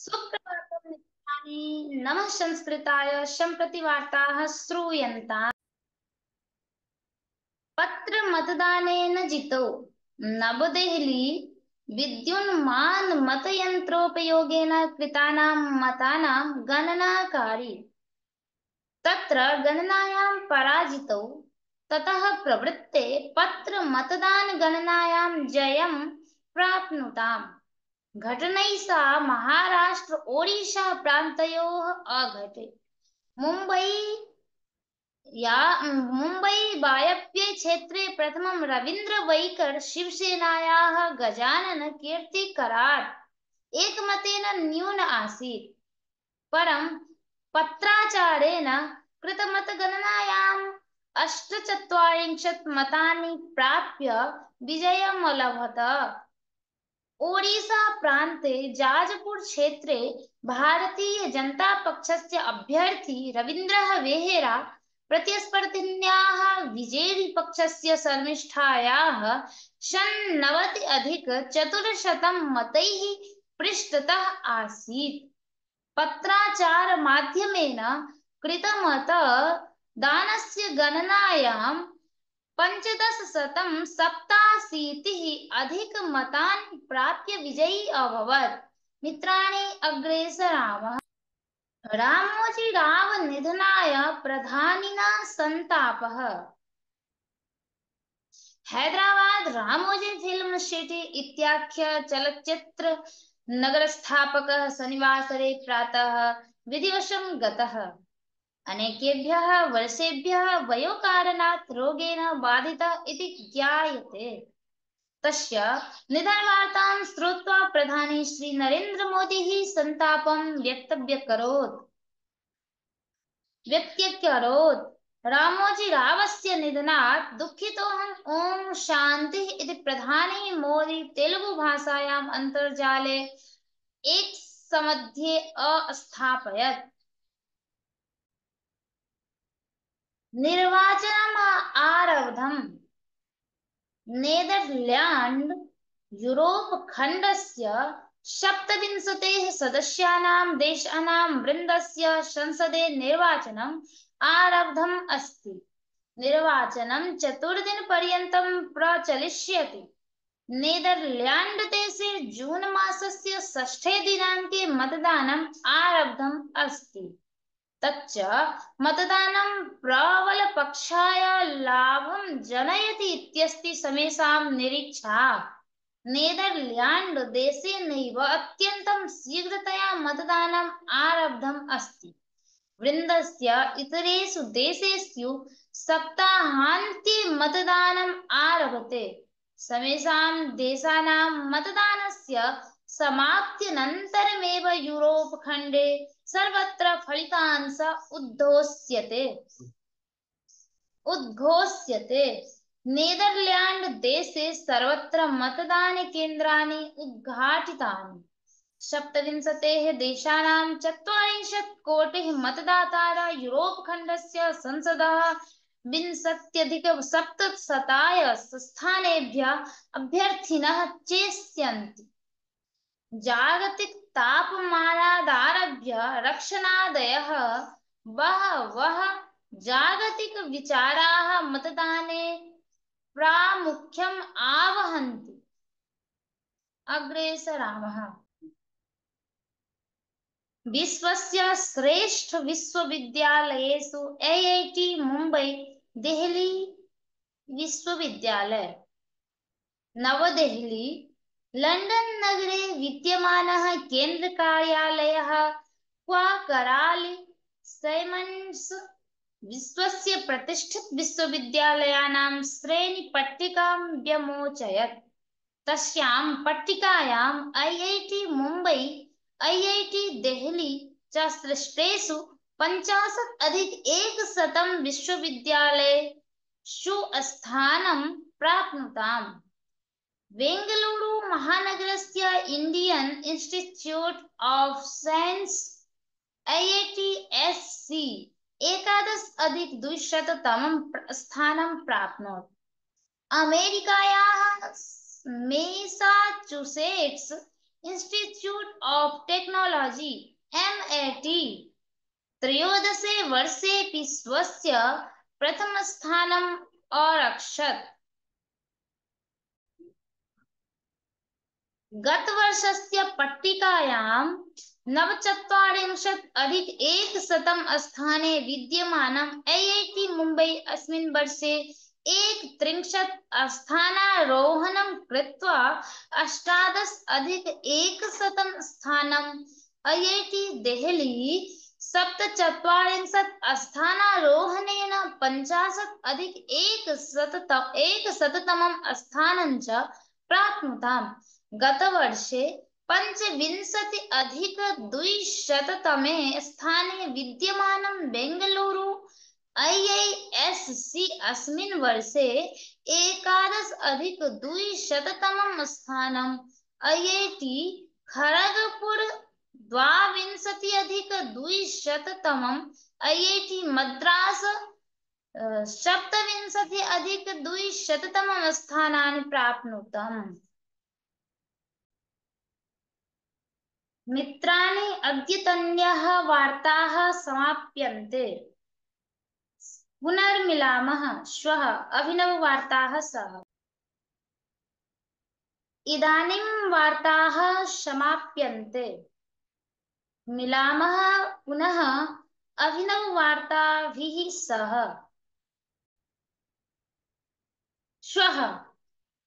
सुप्रभातं मित्राणि, नमः संस्कृताय सम्प्रति वार्ताः श्रूयन्ताम्। पत्रमतदानेन जितो नवदेहली विद्युन्मान् मतयन्त्रोपयोगेन कृतानां मतानां गणनाकारी। तत्र गणनायां पराजितौ ततः प्रवृत्ते पत्रमतदानगणनायां जयं प्राप्नुताम्। घटनैसा महाराष्ट्र ओडिशा प्रान्तयोः अघटे। मुम्बई वायव्ये क्षेत्रे प्रथमं रवीन्द्र वैकर शिवसेनायाः गजानन कीर्तिकरात् एकमतेन न्यून आसीत्। परं पत्राचारेण कृतमतगणनायाम् 48 मतानि प्राप्य विजयमलभत। ओडिशा प्रान्ते जाजपुर क्षेत्रे भारतीय जनता पक्षस्य अभ्यर्थी रवीन्द्रः वेहेरा प्रतिस्पर्धिन्याः बीजेपी पक्षस्य शर्मिष्ठायाः 90+400 मतैः पृष्ठतः आसीत्। पत्राचारमाध्यमेन कृतमतदानस्य गणनायां 1587 मतानि प्राप्य विजयी अभवत्। मित्राणि, अग्रेसरामः। रामोजीराव निधनाय प्रधानिना संतापः। हैदराबाद रामोजी फिल्म सिटी इत्याख्य चलच्चित्र नगरस्थापकः शनिवासरे प्रातः विधिवशं गतः। अनेकेभ्यः वर्षेभ्यः वयोकारणात् रोगेण बाधितः इति ज्ञायते। तस्य निधनवार्तां श्रुत्वा प्रधानी श्री नरेन्द्र मोदी संतापं व्यक्त्यकरोत्। रामोजीरावस्य निधनात् दुःखितोऽहम्, ओम शान्तिः इति प्रधानी मोदी तेलुगु भाषायाम् अन्तर्जाले एक्स मध्ये अस्थापयत्। निर्वाचनम् आरब्धम्। नेदरलैंड यूरोप खण्डस्य 27 सदस्यानां देशानां वृन्दस्य संसदे निर्वाचनम् आरब्धम् अस्ति। निर्वाचनं 4 दिनपर्यन्तं प्रचलिष्यति। नेदरलैंड देशे जून मासस्य 6 दिनाङ्के मतदानम् आरब्धम् अस्ति। तच्च मतदानं प्रबलपक्षाय लाभं जनयति इत्यस्ति समेषां निरीक्षा। नेदरलैंड देशेनैव अत्यन्तं शीघ्रतया मतदानम् आरब्धम् अस्ति। वृन्दस्य इतरेषु देशेषु सप्ताहान्ते मतदानम् आरभते। समेषां देशानां मतदानस्य समाप्त्यनन्तरमेव यूरोप खण्डे सर्वत्र फलितांश उद्घोष्यते। नेदरलैंड देशे सर्वत्र मतदानकेन्द्राणि उद्घाटितानि। 27 देशानां 40 कोटिः मतदातारः यूरोप खण्डस्य संसदः 20+700 स्थानेभ्यः अभ्यर्थिनः चेष्यन्ति। जागतिक तापमानादारभ्य रक्षणादयः बहवः जागतिक विचाराः मतदाने प्रामुख्यम् आवहन्ति। अग्रेसरामः। विश्वस्य श्रेष्ठ विश्वविद्यालयेषु IIT मुम्बई देहली विश्वविद्यालय, नवदेहली, लंडन नगरे विद्यमानः केन्द्रकार्यालयः क्वाकराले सैमन्स् विश्वस्य प्रतिष्ठित विश्वविद्यालयानां श्रेणीपट्टिकां व्यमोचयत्। तस्यां पट्टिकायां IIT मुम्बई, IIT देहली च श्रेष्ठेषु 50+100 विश्वविद्यालयेषु स्थानं प्राप्नुताम्। बेंगलुरु महानगरस्य Indian Institute of Science IITSC 11+200 स्थानं प्राप्नोत्। अमेरिकायाः Massachusetts Institute of Technology MIT त्रयोदशे वर्षेऽपि स्वस्य प्रथमस्थानम् अरक्षत्। गतवर्षस्य पट्टिकायां नवचत्वारिंशत्-100 स्थाने विद्यमानम् IIT मुम्बै अस्मिन् वर्षे 31 स्थानारोहणं कृत्वा 18-100 स्थानम् IIT देहली 47 स्थानारोहणेन 50-100तमं स्थानं च प्राप्नुताम्। गतवर्षे 25-200तमे स्थाने विद्यमानं बेंगलुरु IISc अस्मिन् वर्षे 11-200तमं स्थानम् IIT खड़गपुर 22-200तमम् IIT मद्रास 27-200तमं स्थानानि प्राप्नुतम्। मित्राणि, अद्यतन्याः वार्ताः समाप्यन्ते। पुनर्मिलामः श्वः अभिनववार्ताः सह। इदानीं वार्ताः समाप्यन्ते। मिलामः पुनः अभिनववार्ताभिः सह श्वः।